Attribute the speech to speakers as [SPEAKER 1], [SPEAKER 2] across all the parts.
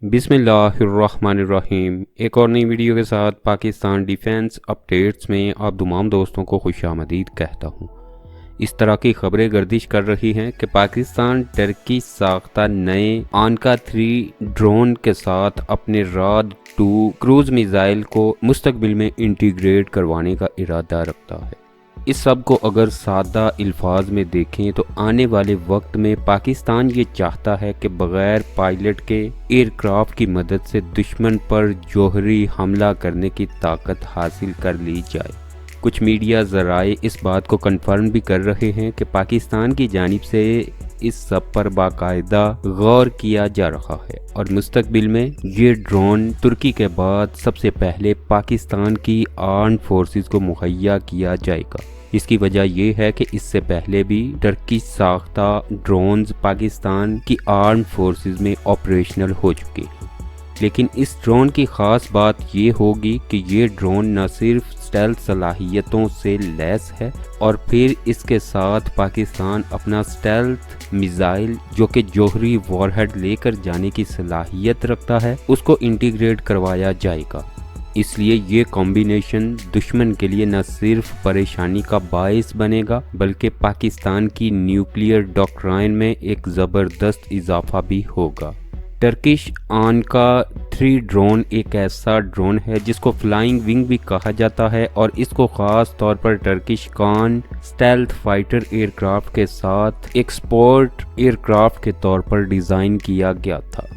[SPEAKER 1] बिस्मिल्लाहिर्रहमानिर्रहीम। एक और नई वीडियो के साथ पाकिस्तान डिफेंस अपडेट्स में आप तमाम दोस्तों को खुशामदीद कहता हूँ। इस तरह की खबरें गर्दिश कर रही हैं कि पाकिस्तान टर्की साख्ता नए आनका 3 ड्रोन के साथ अपने राद 2 क्रूज मिसाइल को मुस्तकबिल में इंटीग्रेट करवाने का इरादा रखता है। इस सब को अगर सादा अल्फाज में देखें तो आने वाले वक्त में पाकिस्तान ये चाहता है कि बगैर पायलट के एयरक्राफ्ट की मदद से दुश्मन पर जौहरी हमला करने की ताकत हासिल कर ली जाए। कुछ मीडिया ज़राए इस बात को कंफर्म भी कर रहे हैं कि पाकिस्तान की जानिब से इस सब पर बाकायदा गौर किया जा रहा है और मुस्तकबिल में ये ड्रोन तुर्की के बाद सबसे पहले पाकिस्तान की आर्म्ड फोर्सेस को मुहैया किया जाएगा। इसकी वजह यह है कि इससे पहले भी टर्की साख्ता ड्रोन्स पाकिस्तान की आर्म्ड फोर्सेस में ऑपरेशनल हो चुके हैं, लेकिन इस ड्रोन की ख़ास बात ये होगी कि ये ड्रोन न सिर्फ स्टेल्थ सलाहियतों से लैस है और फिर इसके साथ पाकिस्तान अपना स्टेल्थ मिसाइल जो कि जौहरी वॉरहेड लेकर जाने की सलाहियत रखता है उसको इंटीग्रेट करवाया जाएगा। इसलिए ये कॉम्बिनेशन दुश्मन के लिए न सिर्फ परेशानी का बायस बनेगा बल्कि पाकिस्तान की न्यूक्लियर डॉक्ट्राइन में एक ज़बरदस्त इजाफा भी होगा। टर्किश आनका 3 ड्रोन एक ऐसा ड्रोन है जिसको फ्लाइंग विंग भी कहा जाता है और इसको ख़ास तौर पर टर्किश कान स्टेल्थ फाइटर एयरक्राफ्ट के साथ एक्सपोर्ट एयरक्राफ्ट के तौर पर डिज़ाइन किया गया था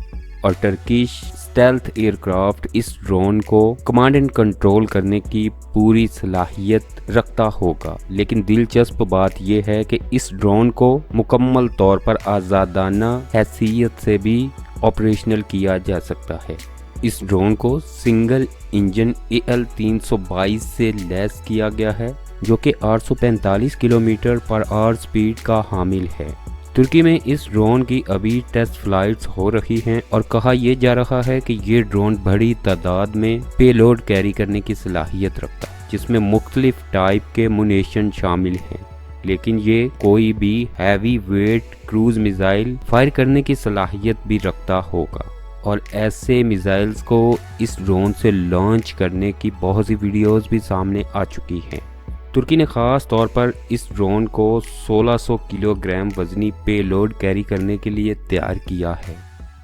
[SPEAKER 1] और टर्किश स्टेल्थ एयरक्राफ्ट इस ड्रोन को कमांड एंड कंट्रोल करने की पूरी सलाहियत रखता होगा। लेकिन दिलचस्प बात यह है कि इस ड्रोन को मुकम्मल तौर पर आज़ादाना हैसियत से भी ऑपरेशनल किया जा सकता है। इस ड्रोन को सिंगल इंजन AL-322 से लैस किया गया है जो कि 845 किलोमीटर पर आवर स्पीड का हामिल है। तुर्की में इस ड्रोन की अभी टेस्ट फ्लाइट्स हो रही हैं और कहा यह जा रहा है कि ये ड्रोन बड़ी तादाद में पेलोड कैरी करने की सलाहियत रखता है जिसमें मुख्तलिफ टाइप के मुनेशन शामिल हैं, लेकिन ये कोई भी heavy weight cruise missile fire करने की सलाहियत भी रखता होगा और ऐसे मिसाइल्स को इस ड्रोन से लॉन्च करने की बहुत सी वीडियोस भी सामने आ चुकी हैं। तुर्की ने ख़ास तौर पर इस ड्रोन को 1600 किलोग्राम वज़नी पेलोड कैरी करने के लिए तैयार किया है।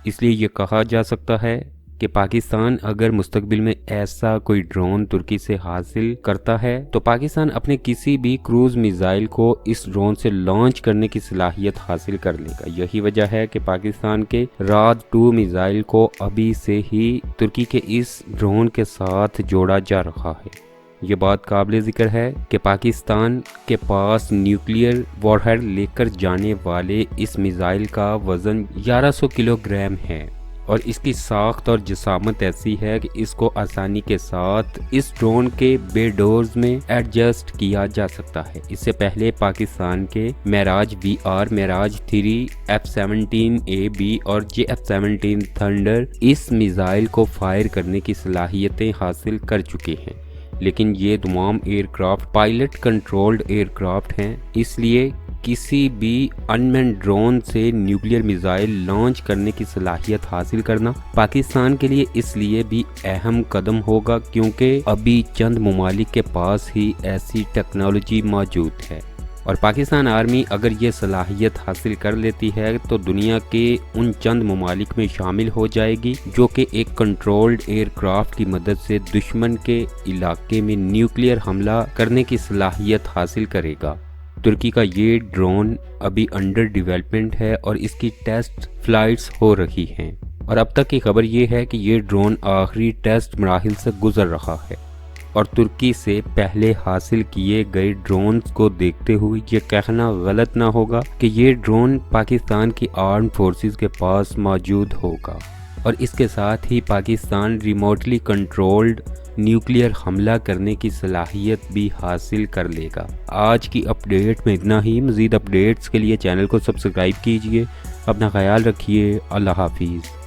[SPEAKER 1] इसलिए ये कहा जा सकता है कि पाकिस्तान अगर मुस्तकबिल में ऐसा कोई ड्रोन तुर्की से हासिल करता है तो पाकिस्तान अपने किसी भी क्रूज़ मिसाइल को इस ड्रोन से लॉन्च करने की सलाहियत हासिल कर लेगा। यही वजह है कि पाकिस्तान के राद 2 मिसाइल को अभी से ही तुर्की के इस ड्रोन के साथ जोड़ा जा रहा है। ये बात काबिल ज़िक्र है कि पाकिस्तान के पास न्यूक्लियर वॉरहेड लेकर जाने वाले इस मिसाइल का वज़न 1100 किलोग्राम है और इसकी साख्त और जसामत ऐसी है कि इसको आसानी के साथ इस ड्रोन के बेडोर्स में एडजस्ट किया जा सकता है। इससे पहले पाकिस्तान के मेराज VR, मेराज 3, F-17A/B और JF-17 थंडर इस मिसाइल को फायर करने की सलाहियतें हासिल कर चुके हैं, लेकिन ये तमाम एयरक्राफ्ट पायलट कंट्रोल्ड एयरक्राफ्ट हैं। इसलिए किसी भी अनमैन्ड ड्रोन से न्यूक्लियर मिसाइल लॉन्च करने की सलाहियत हासिल करना पाकिस्तान के लिए इसलिए भी अहम कदम होगा क्योंकि अभी चंद ममालिक के पास ही ऐसी टेक्नोलॉजी मौजूद है और पाकिस्तान आर्मी अगर ये सलाहियत हासिल कर लेती है तो दुनिया के उन चंद ममालिक में शामिल हो जाएगी जो कि एक कंट्रोल्ड एयरक्राफ्ट की मदद से दुश्मन के इलाके में न्यूक्लियर हमला करने की सलाहियत हासिल करेगा। तुर्की का ये ड्रोन अभी अंडर डेवलपमेंट है और इसकी टेस्ट फ्लाइट्स हो रही हैं और अब तक की खबर ये है कि ये ड्रोन आखिरी टेस्ट मराहिल से गुजर रहा है और तुर्की से पहले हासिल किए गए ड्रोन को देखते हुए ये कहना गलत ना होगा कि ये ड्रोन पाकिस्तान की आर्म्ड फोर्सेस के पास मौजूद होगा और इसके साथ ही पाकिस्तान रिमोटली कंट्रोल्ड न्यूक्लियर हमला करने की सलाहियत भी हासिल कर लेगा। आज की अपडेट में इतना ही। मज़ीद अपडेट्स के लिए चैनल को सब्सक्राइब कीजिए। अपना ख्याल रखिए। अल्लाह हाफिज़।